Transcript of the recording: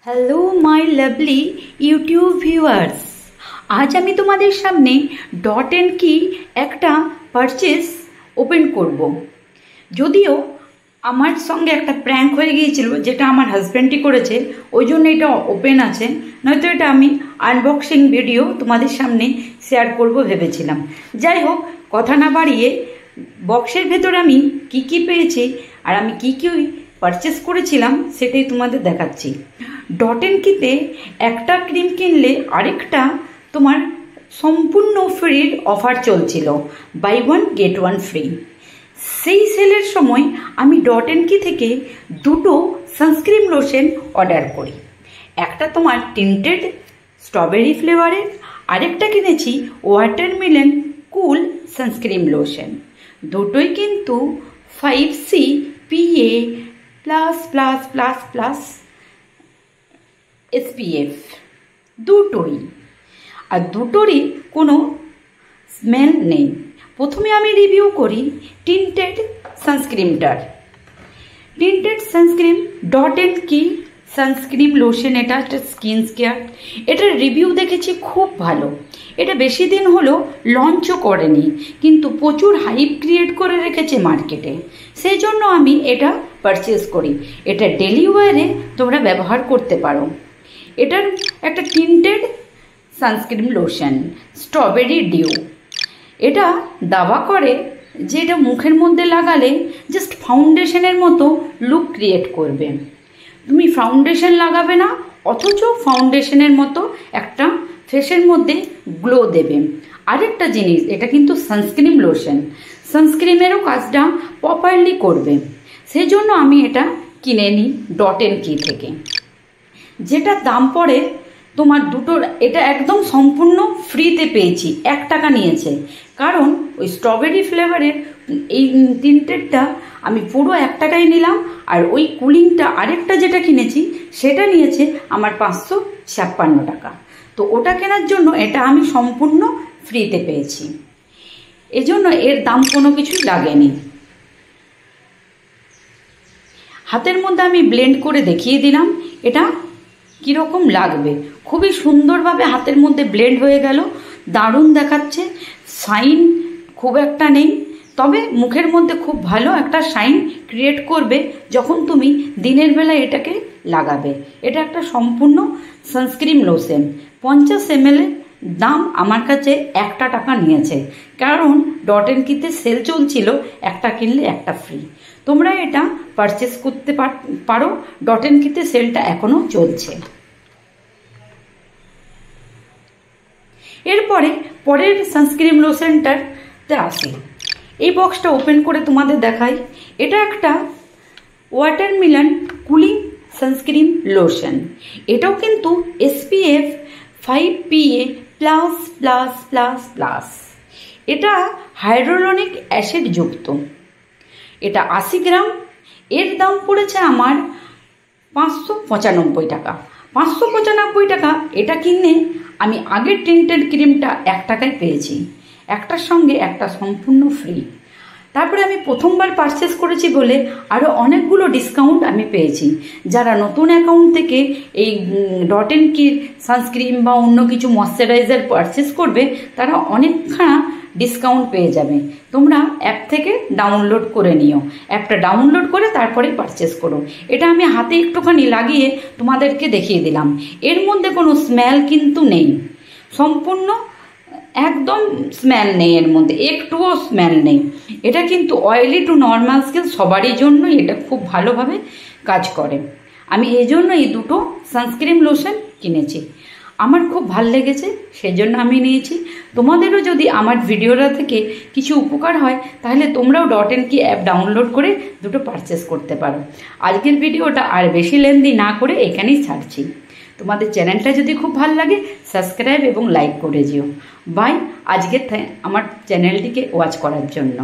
Hello my lovely YouTube viewers, আজ আমি তোমাদের সামনে ডট এন্ড কি একটা পারচেস ওপেন করব। যদিও আমার সঙ্গে একটা প্র্যাঙ্ক হয়ে গিয়েছিল, যেটা আমার হাজব্যান্ডই করেছে, ওই জন্য এটা ওপেন আছে, নয়তো এটা আমি আনবক্সিং ভিডিও তোমাদের সামনে শেয়ার করব ভেবেছিলাম। যাই হোক, কথা না বাড়িয়ে বক্সের ভেতরে আমি কি পেয়েছি আর আমি কি পারচেস করেছিলাম সেটাই তোমাদের দেখাচ্ছি। ডট এন্ড কিতে একটা ক্রিম কিনলে আরেকটা তোমার সম্পূর্ণ ফ্রির অফার চলছিল, buy one get one free. সেই সেলের সময় আমি ডট এন্ড কি থেকে দুটো সানস্ক্রিন লোশন অর্ডার করি। একটা তোমার টিন্টেড স্ট্রবেরি ফ্লেভারের, আরেকটা কিনেছি ওয়াটারমেলন কুল সানস্ক্রিন লোশন। দুটোই কিন্তু 5C PA প্লাস SPF দুটোই, আর দুটোরই কোনো স্মেল নেই। প্রথমে আমি রিভিউ করি টিন্টেড সানস্ক্রিনটার। টিন্টেড সানস্ক্রিন ডট এন্ড কি সানস্ক্রিন লোশন, এটা একটা স্কিন কেয়ার। এটার রিভিউ দেখেছি খুব ভালো। এটা বেশি দিন হলো লঞ্চও করেনি, কিন্তু প্রচুর হাইপ ক্রিয়েট করে রেখেছে মার্কেটে, সেই জন্য আমি এটা পারচেস করি। এটা ডেলি ওয়ারে তোমরা ব্যবহার করতে পারো। এটার একটা tinted sunscreen lotion strawberry dew. এটা দাবা করে যে এটা মুখের মধ্যে লাগালে জাস্ট ফাউন্ডেশনের মতো লুক ক্রিয়েট করবে। তুমি ফাউন্ডেশন লাগাবে না, অথচ ফাউন্ডেশনের মতো একটা ফেসের মধ্যে গ্লো দেবে। আরেকটা জিনিস, এটা কিন্তু সানস্ক্রিন লোশন, সানস্ক্রিনেরও কাজটা প্রপারলি করবে, সেই জন্য আমি এটা কিনে নিই ডট এন্ড কি থেকে। যেটা দাম পড়ে তোমার দুটোর, এটা একদম সম্পূর্ণ ফ্রিতে পেয়েছি, 1 টাকা নিয়েছে। কারণ ওই স্ট্রবেরি ফ্লেভারের এই তিনটেরটা আমি পুরো 1 টাকায় নিলাম, আর ওই কুলিংটা আরেকটা যেটা কিনেছি সেটা নিয়েছে আমার 556 টাকা। তো ওটা কেনার জন্য এটা আমি সম্পূর্ণ ফ্রিতে পেয়েছি, এজন্য এর দাম কোনো কিছুই লাগেনি। হাতের মধ্যে আমি ব্লেন্ড করে দেখিয়ে দিলাম এটা কীরকম লাগবে। খুবই সুন্দরভাবে হাতের মধ্যে ব্লেন্ড হয়ে গেল, দারুণ দেখাচ্ছে। শাইন খুব একটা নেই, তবে মুখের মধ্যে খুব ভালো একটা শাইন ক্রিয়েট করবে যখন তুমি দিনের বেলা এটাকে লাগাবে। এটা একটা সম্পূর্ণ সানস্ক্রিন লোশন। 50 ml দাম আমার কাছে 1 টাকা নিয়েছে, কারণ ডট এন্ড কিতে সেল চলছিল, একটা কিনলে একটা ফ্রি। তোমরা এটা পারচেস করতে পারো, ডট এন্ড কিতে সেলটা এখনও চলছে। এরপরে পরের সানস্ক্রিন লোশনটাতে আসি। এই বক্সটা ওপেন করে তোমাদের দেখাই। এটা একটা ওয়াটারমেলন কুলিং সানস্ক্রিন লোশন। এটাও কিন্তু SPF 5PA প্লাস। এটা হাইড্রোলনিক অ্যাসিড যুক্ত। এটা 80 গ্রাম। এর দাম পড়েছে আমার 595 টাকা। 595 টাকা এটা কিনে আমি আগের টিন্টেড ক্রিমটা 1 টাকায় পেয়েছি, একটার সঙ্গে একটা সম্পূর্ণ ফ্রি। তারপরে আমি প্রথমবার পারচেস করেছি বলে আরও অনেকগুলো ডিসকাউন্ট আমি পেয়েছি। যারা নতুন অ্যাকাউন্ট থেকে এই ডট এন্ড কির সানস্ক্রিন বা অন্য কিছু ময়শ্চারাইজার পারচেস করবে, তারা অনেকখানা ডিসকাউন্ট পেয়ে যাবে। তোমরা অ্যাপ থেকে ডাউনলোড করে নিও, অ্যাপটা ডাউনলোড করে তারপরে পারচেস করো। এটা আমি হাতে একটুখানি লাগিয়ে তোমাদেরকে দেখিয়ে দিলাম। এর মধ্যে কোনো স্মেল কিন্তু নেই, সম্পূর্ণ একদম স্মেল নেই, এর মধ্যে একটুও স্মেল নেই। এটা কিন্তু অয়েলি টু নর্মাল স্কিন সবারই জন্য এটা খুব ভালোভাবে কাজ করে। আমি এই জন্য এই দুটো সানস্ক্রিন লোশন কিনেছি, আমার খুব ভাল লেগেছে, সেজন্য আমি নিয়েছি। তোমাদেরও যদি আমার ভিডিওটা থেকে কিছু উপকার হয়, তাহলে তোমরাও ডট এন্ড কি অ্যাপ ডাউনলোড করে দুটো পারচেস করতে পারো। আজকের ভিডিওটা আর বেশি লেন্দি না করে এখানেই ছাড়ছি। তোমাদের চ্যানেলটা যদি খুব ভালো লাগে, সাবস্ক্রাইব এবং লাইক করে যেও। বাই, আজকে আমার চ্যানেলটিকে ওয়াচ করার জন্য।